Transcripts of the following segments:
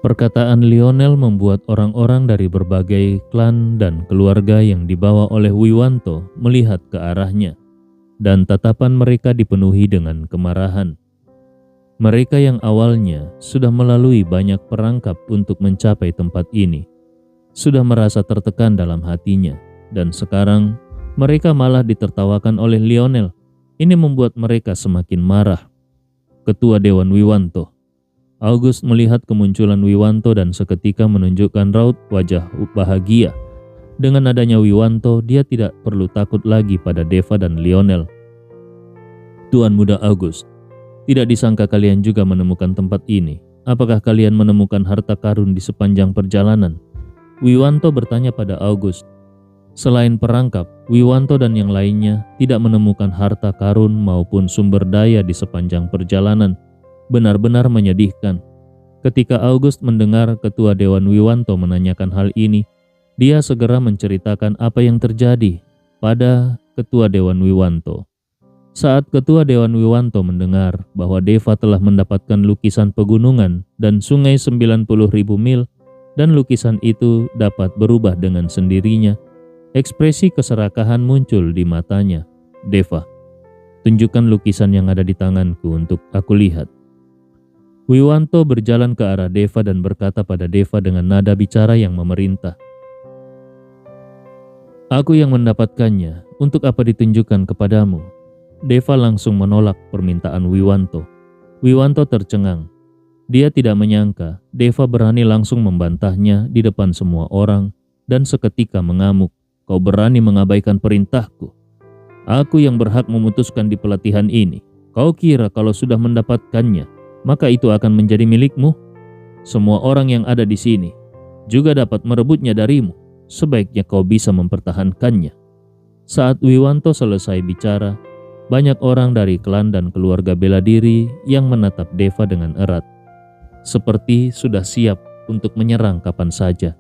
Perkataan Lionel membuat orang-orang dari berbagai klan dan keluarga yang dibawa oleh Wiwanto melihat ke arahnya, dan tatapan mereka dipenuhi dengan kemarahan. Mereka yang awalnya sudah melalui banyak perangkap untuk mencapai tempat ini, sudah merasa tertekan dalam hatinya, dan sekarang mereka malah ditertawakan oleh Lionel. Ini membuat mereka semakin marah. Ketua Dewan Wiwanto August melihat kemunculan Wiwanto dan seketika menunjukkan raut wajah bahagia. Dengan adanya Wiwanto, dia tidak perlu takut lagi pada Deva dan Lionel. Tuan Muda August, tidak disangka kalian juga menemukan tempat ini. Apakah kalian menemukan harta karun di sepanjang perjalanan? Wiwanto bertanya pada August. Selain perangkap, Wiwanto dan yang lainnya tidak menemukan harta karun maupun sumber daya di sepanjang perjalanan. Benar-benar menyedihkan. Ketika August mendengar Ketua Dewan Wiwanto menanyakan hal ini, dia segera menceritakan apa yang terjadi pada Ketua Dewan Wiwanto. Saat Ketua Dewan Wiwanto mendengar bahwa Deva telah mendapatkan lukisan pegunungan dan sungai 90.000 mil, dan lukisan itu dapat berubah dengan sendirinya, ekspresi keserakahan muncul di matanya. Deva, tunjukkan lukisan yang ada di tanganku untuk aku lihat. Wiwanto berjalan ke arah Deva dan berkata pada Deva dengan nada bicara yang memerintah. Aku yang mendapatkannya, untuk apa ditunjukkan kepadamu? Deva langsung menolak permintaan Wiwanto. Wiwanto tercengang. Dia tidak menyangka Deva berani langsung membantahnya di depan semua orang dan seketika mengamuk. Kau berani mengabaikan perintahku? Aku yang berhak memutuskan di pelatihan ini. Kau kira kalau sudah mendapatkannya, maka itu akan menjadi milikmu? Semua orang yang ada di sini juga dapat merebutnya darimu. Sebaiknya kau bisa mempertahankannya. Saat Wiwanto selesai bicara, banyak orang dari klan dan keluarga bela diri yang menatap Deva dengan erat, seperti sudah siap untuk menyerang kapan saja.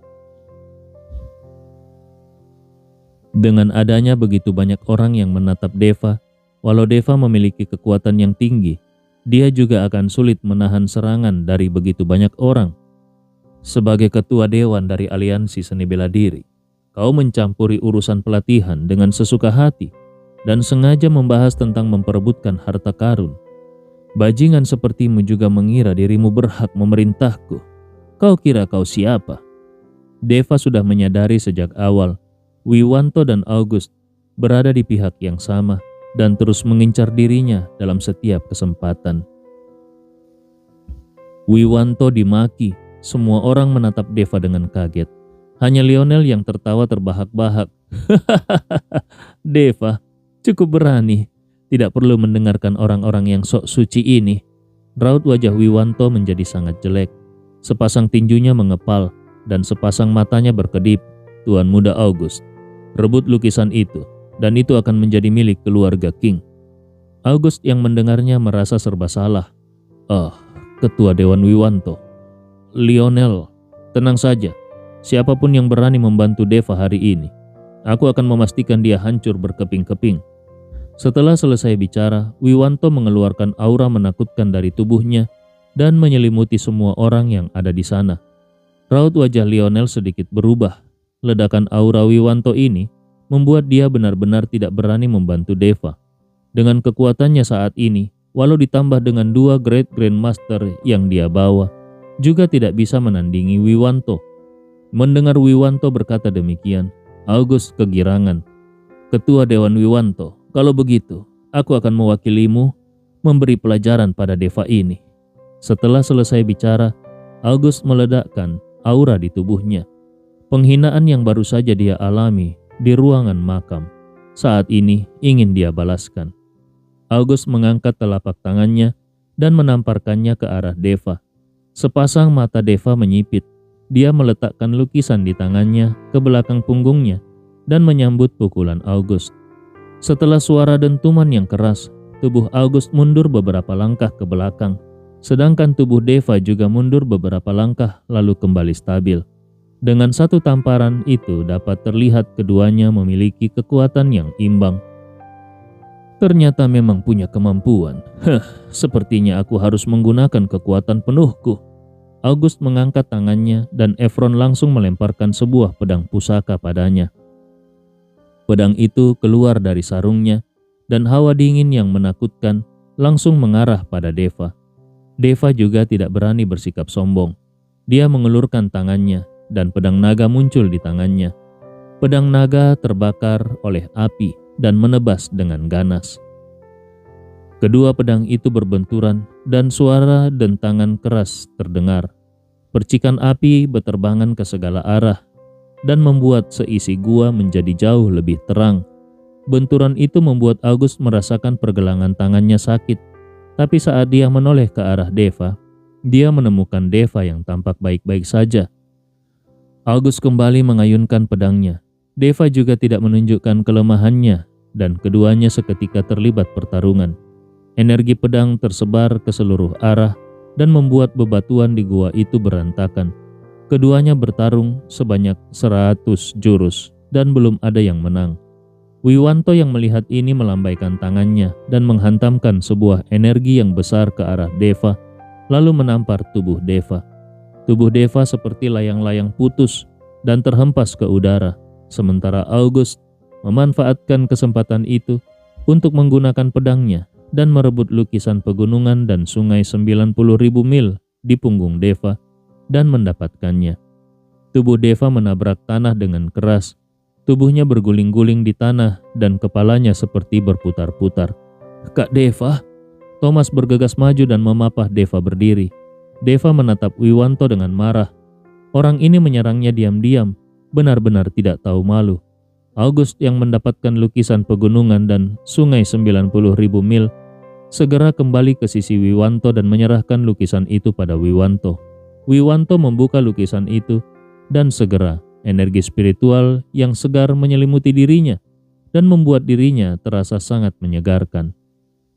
Dengan adanya begitu banyak orang yang menatap Deva, walau Deva memiliki kekuatan yang tinggi, dia juga akan sulit menahan serangan dari begitu banyak orang. Sebagai ketua dewan dari aliansi seni bela diri, kau mencampuri urusan pelatihan dengan sesuka hati dan sengaja membahas tentang memperebutkan harta karun. Bajingan sepertimu juga mengira dirimu berhak memerintahku. Kau kira kau siapa? Deva sudah menyadari sejak awal Wiwanto dan August berada di pihak yang sama dan terus mengincar dirinya dalam setiap kesempatan. Wiwanto dimaki, semua orang menatap Deva dengan kaget. Hanya Lionel yang tertawa terbahak-bahak. Deva, cukup berani, tidak perlu mendengarkan orang-orang yang sok suci ini. Raut wajah Wiwanto menjadi sangat jelek. Sepasang tinjunya mengepal dan sepasang matanya berkedip. Tuan Muda August, rebut lukisan itu, dan itu akan menjadi milik keluarga King. August yang mendengarnya merasa serba salah. Ketua Dewan Wiwanto. Lionel, tenang saja. Siapapun yang berani membantu Deva hari ini, aku akan memastikan dia hancur berkeping-keping. Setelah selesai bicara, Wiwanto mengeluarkan aura menakutkan dari tubuhnya dan menyelimuti semua orang yang ada di sana. Raut wajah Lionel sedikit berubah. Ledakan aura Wiwanto ini membuat dia benar-benar tidak berani membantu Deva. Dengan kekuatannya saat ini, walau ditambah dengan 2 Great Grandmaster yang dia bawa, juga tidak bisa menandingi Wiwanto. Mendengar Wiwanto berkata demikian, August kegirangan. Ketua Dewan Wiwanto, kalau begitu, aku akan mewakilimu memberi pelajaran pada Deva ini. Setelah selesai bicara, August meledakkan aura di tubuhnya. Penghinaan yang baru saja dia alami di ruangan makam, saat ini ingin dia balaskan. August mengangkat telapak tangannya dan menamparkannya ke arah Deva. Sepasang mata Deva menyipit. Dia meletakkan lukisan di tangannya ke belakang punggungnya dan menyambut pukulan August. Setelah suara dentuman yang keras, tubuh August mundur beberapa langkah ke belakang, sedangkan tubuh Deva juga mundur beberapa langkah lalu kembali stabil. Dengan satu tamparan itu dapat terlihat keduanya memiliki kekuatan yang imbang. Ternyata memang punya kemampuan. Sepertinya aku harus menggunakan kekuatan penuhku. August mengangkat tangannya dan Efron langsung melemparkan sebuah pedang pusaka padanya. Pedang itu keluar dari sarungnya dan hawa dingin yang menakutkan langsung mengarah pada Deva. Deva juga tidak berani bersikap sombong. Dia mengulurkan tangannya dan pedang naga muncul di tangannya. Pedang naga terbakar oleh api dan menebas dengan ganas. Kedua pedang itu berbenturan dan suara dentangan keras terdengar. Percikan api berterbangan ke segala arah dan membuat seisi gua menjadi jauh lebih terang. Benturan itu membuat August merasakan pergelangan tangannya sakit. Tapi saat dia menoleh ke arah Deva, dia menemukan Deva yang tampak baik-baik saja. August kembali mengayunkan pedangnya. Deva juga tidak menunjukkan kelemahannya dan keduanya seketika terlibat pertarungan. Energi pedang tersebar ke seluruh arah dan membuat bebatuan di gua itu berantakan. Keduanya bertarung sebanyak 100 jurus dan belum ada yang menang. Wiwanto yang melihat ini melambaikan tangannya dan menghantamkan sebuah energi yang besar ke arah Deva, lalu menampar tubuh Deva. Tubuh Deva seperti layang-layang putus dan terhempas ke udara, sementara August memanfaatkan kesempatan itu untuk menggunakan pedangnya dan merebut lukisan pegunungan dan sungai 90.000 mil di punggung Deva dan mendapatkannya. Tubuh Deva menabrak tanah dengan keras. Tubuhnya berguling-guling di tanah dan kepalanya seperti berputar-putar. "Kak Deva!" Thomas bergegas maju dan memapah Deva berdiri. Deva menatap Wiwanto dengan marah. Orang ini menyerangnya diam-diam, benar-benar tidak tahu malu. August yang mendapatkan lukisan pegunungan dan sungai 90.000 mil segera kembali ke sisi Wiwanto dan menyerahkan lukisan itu pada Wiwanto. Wiwanto membuka lukisan itu dan segera energi spiritual yang segar menyelimuti dirinya dan membuat dirinya terasa sangat menyegarkan.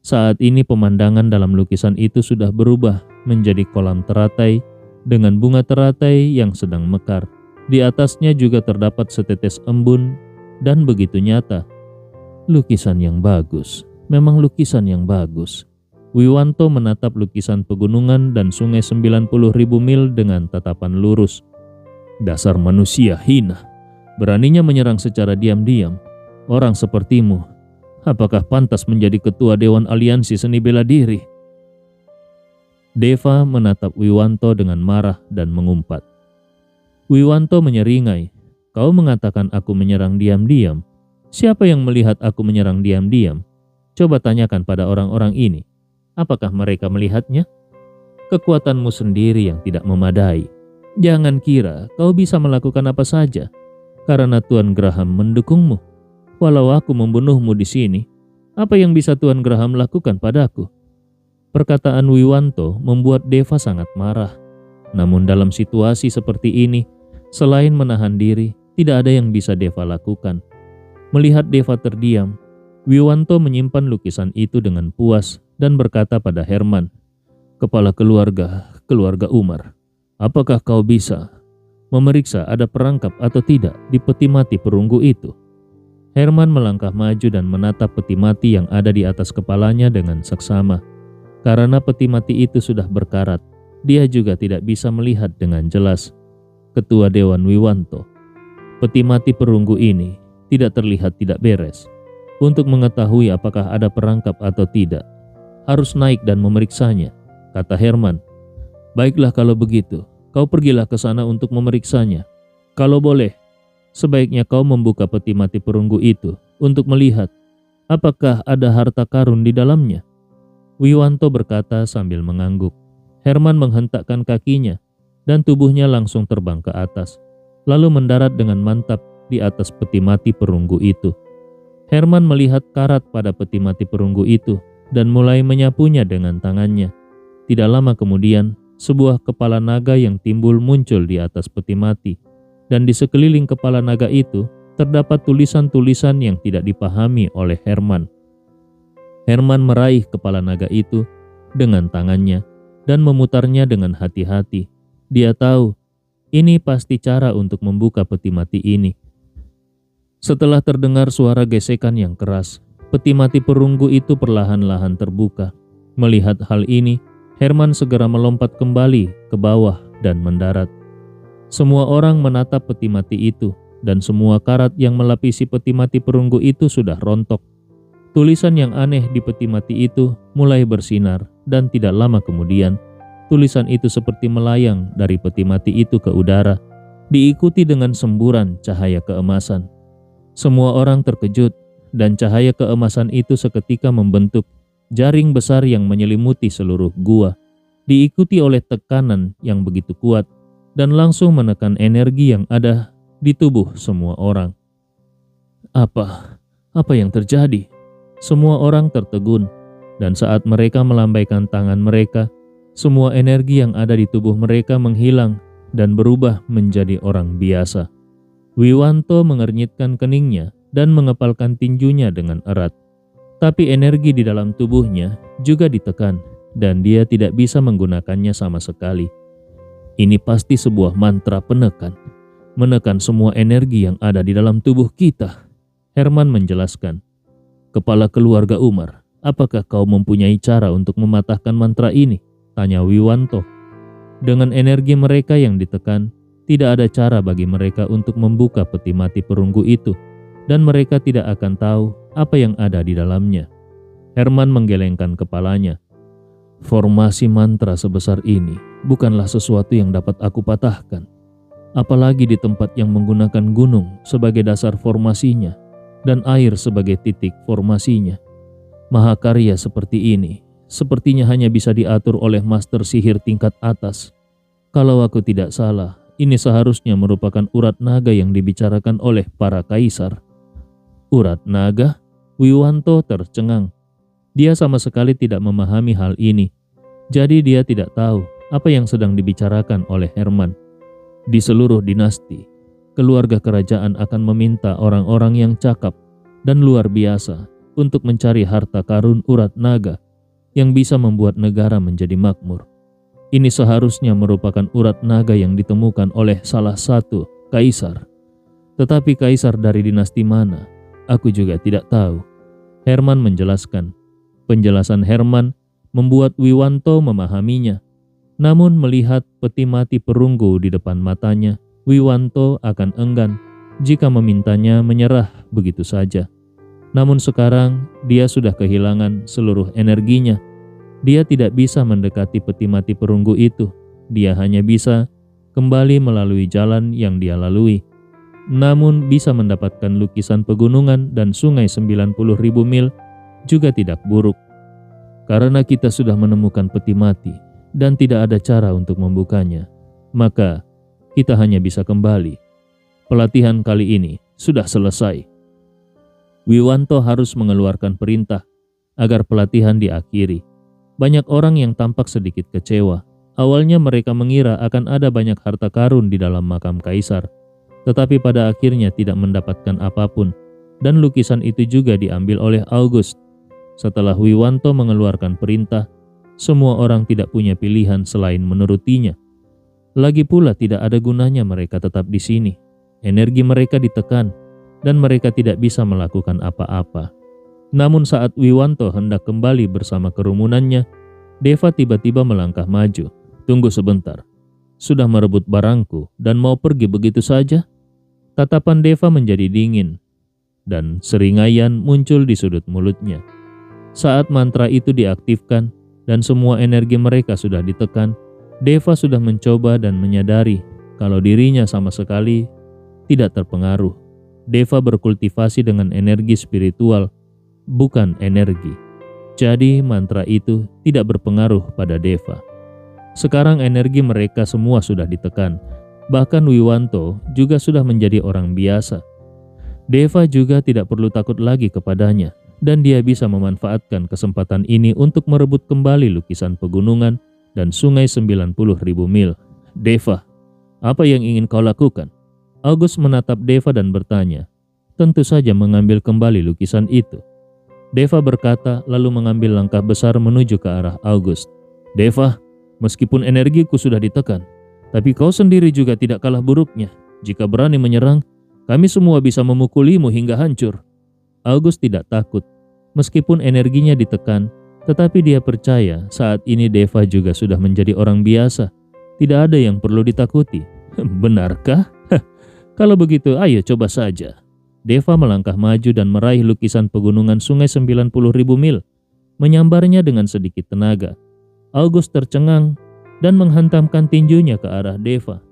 Saat ini pemandangan dalam lukisan itu sudah berubah menjadi kolam teratai dengan bunga teratai yang sedang mekar. Di atasnya juga terdapat setetes embun dan begitu nyata. Lukisan yang bagus, memang lukisan yang bagus. Wiwanto menatap lukisan pegunungan dan sungai 90.000 mil dengan tatapan lurus. "Dasar manusia hina, beraninya menyerang secara diam-diam. Orang sepertimu, apakah pantas menjadi ketua Dewan Aliansi Seni Bela Diri?" Deva menatap Wiwanto dengan marah dan mengumpat. Wiwanto menyeringai, "Kau mengatakan aku menyerang diam-diam. Siapa yang melihat aku menyerang diam-diam? Coba tanyakan pada orang-orang ini. Apakah mereka melihatnya? Kekuatanmu sendiri yang tidak memadai. Jangan kira kau bisa melakukan apa saja, karena Tuan Graham mendukungmu. Walau aku membunuhmu di sini, apa yang bisa Tuan Graham lakukan padaku?" Perkataan Wiwanto membuat Deva sangat marah. Namun dalam situasi seperti ini, selain menahan diri, tidak ada yang bisa Deva lakukan. Melihat Deva terdiam, Wiwanto menyimpan lukisan itu dengan puas dan berkata pada Herman, "Kepala keluarga Umar, apakah kau bisa memeriksa ada perangkap atau tidak di peti mati perunggu itu?" Herman melangkah maju dan menatap peti mati yang ada di atas kepalanya dengan seksama. Karena peti mati itu sudah berkarat, dia juga tidak bisa melihat dengan jelas. Ketua Dewan Wiwanto, peti mati perunggu ini tidak terlihat tidak beres. Untuk mengetahui apakah ada perangkap atau tidak, harus naik dan memeriksanya, kata Herman. "Baiklah kalau begitu, kau pergilah ke sana untuk memeriksanya. Kalau boleh, sebaiknya kau membuka peti mati perunggu itu untuk melihat apakah ada harta karun di dalamnya." Wiwanto berkata sambil mengangguk. Herman menghentakkan kakinya dan tubuhnya langsung terbang ke atas, lalu mendarat dengan mantap di atas peti mati perunggu itu. Herman melihat karat pada peti mati perunggu itu dan mulai menyapunya dengan tangannya. Tidak lama kemudian, sebuah kepala naga yang timbul muncul di atas peti mati, dan di sekeliling kepala naga itu terdapat tulisan-tulisan yang tidak dipahami oleh Herman. Herman meraih kepala naga itu dengan tangannya dan memutarnya dengan hati-hati. Dia tahu ini pasti cara untuk membuka peti mati ini. Setelah terdengar suara gesekan yang keras, peti mati perunggu itu perlahan-lahan terbuka. Melihat hal ini, Herman segera melompat kembali ke bawah dan mendarat. Semua orang menatap peti mati itu, dan semua karat yang melapisi peti mati perunggu itu sudah rontok. Tulisan yang aneh di peti mati itu mulai bersinar, dan tidak lama kemudian, tulisan itu seperti melayang dari peti mati itu ke udara, diikuti dengan semburan cahaya keemasan. Semua orang terkejut, dan cahaya keemasan itu seketika membentuk jaring besar yang menyelimuti seluruh gua, diikuti oleh tekanan yang begitu kuat, dan langsung menekan energi yang ada di tubuh semua orang. Apa yang terjadi? Semua orang tertegun, dan saat mereka melambaikan tangan mereka, semua energi yang ada di tubuh mereka menghilang dan berubah menjadi orang biasa. Wiwanto mengernyitkan keningnya dan mengepalkan tinjunya dengan erat. Tapi energi di dalam tubuhnya juga ditekan, dan dia tidak bisa menggunakannya sama sekali. Ini pasti sebuah mantra penekan, menekan semua energi yang ada di dalam tubuh kita. Herman menjelaskan. Kepala keluarga Umar, apakah kau mempunyai cara untuk mematahkan mantra ini? Tanya Wiwanto. Dengan energi mereka yang ditekan, tidak ada cara bagi mereka untuk membuka peti mati perunggu itu, dan mereka tidak akan tahu apa yang ada di dalamnya. Herman menggelengkan kepalanya. Formasi mantra sebesar ini bukanlah sesuatu yang dapat aku patahkan, apalagi di tempat yang menggunakan gunung sebagai dasar formasinya dan air sebagai titik formasinya. Mahakarya seperti ini sepertinya hanya bisa diatur oleh master sihir tingkat atas. Kalau aku tidak salah, ini seharusnya merupakan urat naga yang dibicarakan oleh para kaisar. Urat naga? Wiwanto tercengang. Dia sama sekali tidak memahami hal ini. Jadi dia tidak tahu apa yang sedang dibicarakan oleh Herman. Di seluruh dinasti, keluarga kerajaan akan meminta orang-orang yang cakap dan luar biasa untuk mencari harta karun urat naga yang bisa membuat negara menjadi makmur. Ini seharusnya merupakan urat naga yang ditemukan oleh salah satu kaisar. Tetapi kaisar dari dinasti mana? Aku juga tidak tahu. Herman menjelaskan. Penjelasan Herman membuat Wiwanto memahaminya. Namun melihat peti mati perunggu di depan matanya, Wiwanto akan enggan jika memintanya menyerah begitu saja. Namun sekarang dia sudah kehilangan seluruh energinya. Dia tidak bisa mendekati peti mati perunggu itu. Dia hanya bisa kembali melalui jalan yang dia lalui. Namun bisa mendapatkan lukisan pegunungan dan sungai 90.000 mil juga tidak buruk. Karena kita sudah menemukan peti mati dan tidak ada cara untuk membukanya, maka kita hanya bisa kembali. Pelatihan kali ini sudah selesai. Wiwanto harus mengeluarkan perintah agar pelatihan diakhiri. Banyak orang yang tampak sedikit kecewa. Awalnya mereka mengira akan ada banyak harta karun di dalam makam kaisar, tetapi pada akhirnya tidak mendapatkan apapun, dan lukisan itu juga diambil oleh August. Setelah Wiwanto mengeluarkan perintah, semua orang tidak punya pilihan selain menurutinya. Lagi pula tidak ada gunanya mereka tetap di sini. Energi mereka ditekan dan mereka tidak bisa melakukan apa-apa. Namun saat Wiwanto hendak kembali bersama kerumunannya, Deva tiba-tiba melangkah maju. Tunggu sebentar. Sudah merebut barangku dan mau pergi begitu saja? Tatapan Deva menjadi dingin dan seringaian muncul di sudut mulutnya. Saat mantra itu diaktifkan dan semua energi mereka sudah ditekan, Deva sudah mencoba dan menyadari kalau dirinya sama sekali tidak terpengaruh. Deva berkultivasi dengan energi spiritual, bukan energi. Jadi mantra itu tidak berpengaruh pada Deva. Sekarang energi mereka semua sudah ditekan. Bahkan Wiwanto juga sudah menjadi orang biasa. Deva juga tidak perlu takut lagi kepadanya, dan dia bisa memanfaatkan kesempatan ini untuk merebut kembali lukisan pegunungan dan sungai 90.000 mil. Deva, apa yang ingin kau lakukan? August menatap Deva dan bertanya. Tentu saja mengambil kembali lukisan itu. Deva berkata lalu mengambil langkah besar menuju ke arah August. Deva, meskipun energiku sudah ditekan, tapi kau sendiri juga tidak kalah buruknya. Jika berani menyerang, kami semua bisa memukulimu hingga hancur. August tidak takut. Meskipun energinya ditekan, tetapi dia percaya saat ini Deva juga sudah menjadi orang biasa. Tidak ada yang perlu ditakuti. Benarkah? Kalau begitu, ayo coba saja. Deva melangkah maju dan meraih lukisan pegunungan sungai 90.000 mil, menyambarnya dengan sedikit tenaga. August tercengang dan menghantamkan tinjunya ke arah Deva.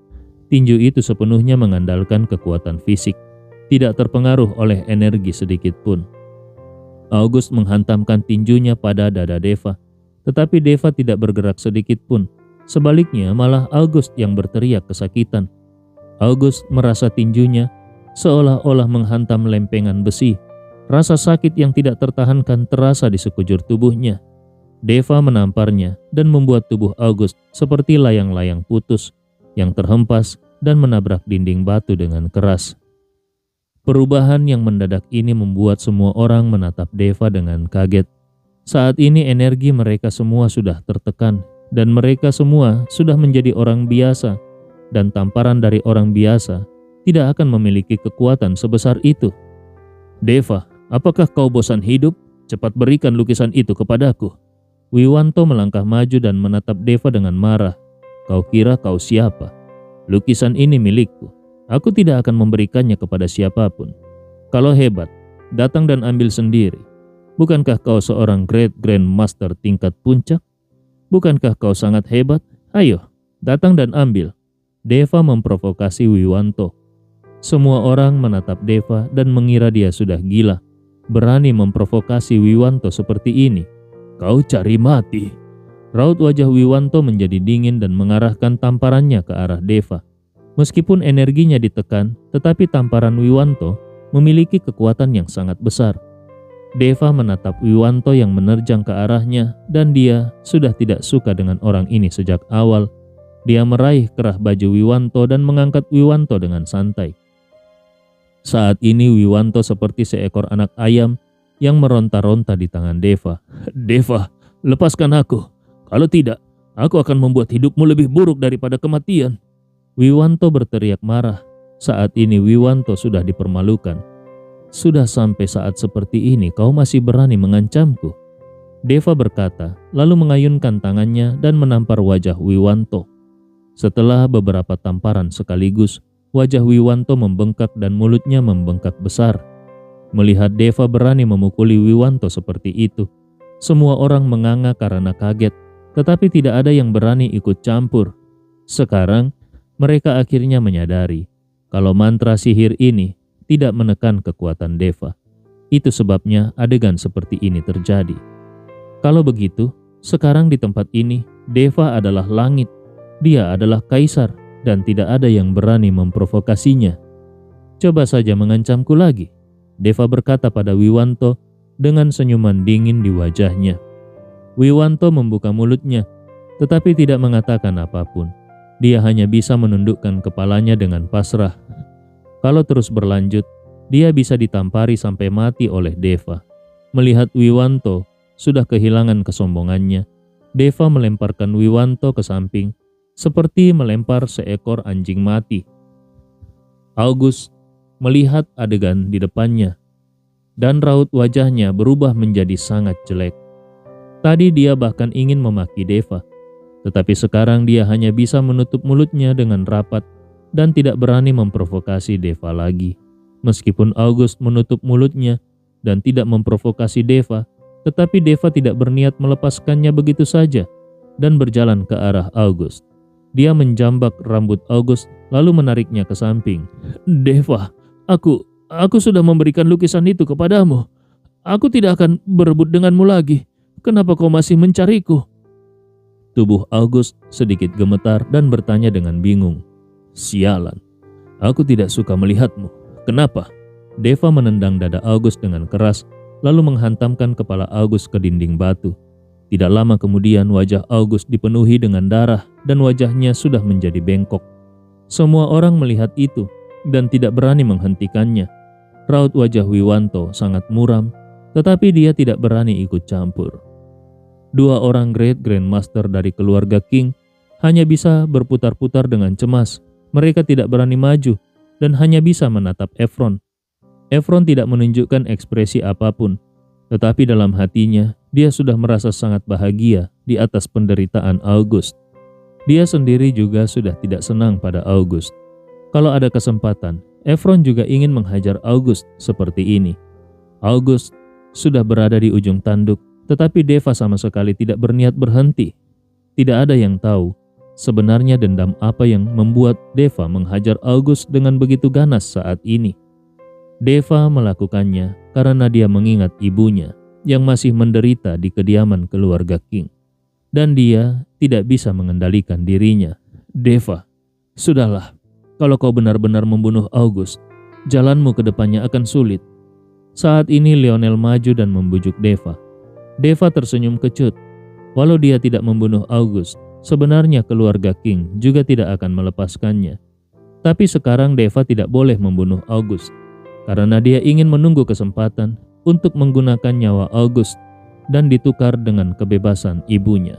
Tinju itu sepenuhnya mengandalkan kekuatan fisik, tidak terpengaruh oleh energi sedikit pun. August menghantamkan tinjunya pada dada Deva, tetapi Deva tidak bergerak sedikit pun. Sebaliknya, malah August yang berteriak kesakitan. August merasa tinjunya seolah-olah menghantam lempengan besi. Rasa sakit yang tidak tertahankan terasa di sekujur tubuhnya. Deva menamparnya dan membuat tubuh August seperti layang-layang putus yang terhempas dan menabrak dinding batu dengan keras. Perubahan yang mendadak ini membuat semua orang menatap Deva dengan kaget. Saat ini energi mereka semua sudah tertekan dan mereka semua sudah menjadi orang biasa, dan tamparan dari orang biasa tidak akan memiliki kekuatan sebesar itu. Deva, apakah kau bosan hidup? Cepat berikan lukisan itu kepadaku. Wiwanto melangkah maju dan menatap Deva dengan marah. Kau kira kau siapa? Lukisan ini milikku. Aku tidak akan memberikannya kepada siapapun. Kalau hebat, datang dan ambil sendiri. Bukankah kau seorang Great Grandmaster tingkat puncak? Bukankah kau sangat hebat? Ayo, datang dan ambil. Deva memprovokasi Wiwanto. Semua orang menatap Deva dan mengira dia sudah gila. Berani memprovokasi Wiwanto seperti ini. Kau cari mati. Raut wajah Wiwanto menjadi dingin dan mengarahkan tamparannya ke arah Deva. Meskipun energinya ditekan, tetapi tamparan Wiwanto memiliki kekuatan yang sangat besar. Deva menatap Wiwanto yang menerjang ke arahnya dan dia sudah tidak suka dengan orang ini sejak awal. Dia meraih kerah baju Wiwanto dan mengangkat Wiwanto dengan santai. Saat ini Wiwanto seperti seekor anak ayam yang meronta-ronta di tangan Deva. Deva, lepaskan aku. Kalau tidak, aku akan membuat hidupmu lebih buruk daripada kematian. Wiwanto berteriak marah. Saat ini Wiwanto sudah dipermalukan. Sudah sampai saat seperti ini kau masih berani mengancamku? Deva berkata, lalu mengayunkan tangannya dan menampar wajah Wiwanto. Setelah beberapa tamparan sekaligus, wajah Wiwanto membengkak dan mulutnya membengkak besar. Melihat Deva berani memukuli Wiwanto seperti itu, semua orang menganga karena kaget, tetapi tidak ada yang berani ikut campur. Sekarang, mereka akhirnya menyadari kalau mantra sihir ini tidak menekan kekuatan Deva. Itu sebabnya adegan seperti ini terjadi. Kalau begitu, sekarang di tempat ini, Deva adalah langit. Dia adalah kaisar dan tidak ada yang berani memprovokasinya. Coba saja mengancamku lagi, Deva berkata pada Wiwanto dengan senyuman dingin di wajahnya. Wiwanto membuka mulutnya, tetapi tidak mengatakan apapun. Dia hanya bisa menundukkan kepalanya dengan pasrah. Kalau terus berlanjut, dia bisa ditampari sampai mati oleh Deva. Melihat Wiwanto sudah kehilangan kesombongannya, Deva melemparkan Wiwanto ke samping, seperti melempar seekor anjing mati. August melihat adegan di depannya, dan raut wajahnya berubah menjadi sangat jelek. Tadi dia bahkan ingin memaki Deva, tetapi sekarang dia hanya bisa menutup mulutnya dengan rapat dan tidak berani memprovokasi Deva lagi. Meskipun August menutup mulutnya dan tidak memprovokasi Deva, tetapi Deva tidak berniat melepaskannya begitu saja dan berjalan ke arah August. Dia menjambak rambut August lalu menariknya ke samping. Deva, aku sudah memberikan lukisan itu kepadamu. Aku tidak akan berebut denganmu lagi. Kenapa kau masih mencariku? Tubuh August sedikit gemetar dan bertanya dengan bingung. Sialan, aku tidak suka melihatmu. Kenapa? Deva menendang dada August dengan keras, lalu menghantamkan kepala August ke dinding batu. Tidak lama kemudian wajah August dipenuhi dengan darah dan wajahnya sudah menjadi bengkok. Semua orang melihat itu dan tidak berani menghentikannya. Raut wajah Wiwanto sangat muram, tetapi dia tidak berani ikut campur. Dua orang Great Grandmaster dari keluarga King hanya bisa berputar-putar dengan cemas. Mereka tidak berani maju dan hanya bisa menatap Efron. Efron tidak menunjukkan ekspresi apapun, tetapi dalam hatinya dia sudah merasa sangat bahagia di atas penderitaan August. Dia sendiri juga sudah tidak senang pada August. Kalau ada kesempatan, Efron juga ingin menghajar August seperti ini. August sudah berada di ujung tanduk, tetapi Deva sama sekali tidak berniat berhenti. Tidak ada yang tahu sebenarnya dendam apa yang membuat Deva menghajar August dengan begitu ganas saat ini. Deva melakukannya karena dia mengingat ibunya yang masih menderita di kediaman keluarga King. Dan dia tidak bisa mengendalikan dirinya. Deva, sudahlah. Kalau kau benar-benar membunuh August, jalanmu ke depannya akan sulit. Saat ini Lionel maju dan membujuk Deva. Deva tersenyum kecut. Walau dia tidak membunuh August, sebenarnya keluarga King juga tidak akan melepaskannya. Tapi sekarang Deva tidak boleh membunuh August, karena dia ingin menunggu kesempatan untuk menggunakan nyawa August dan ditukar dengan kebebasan ibunya.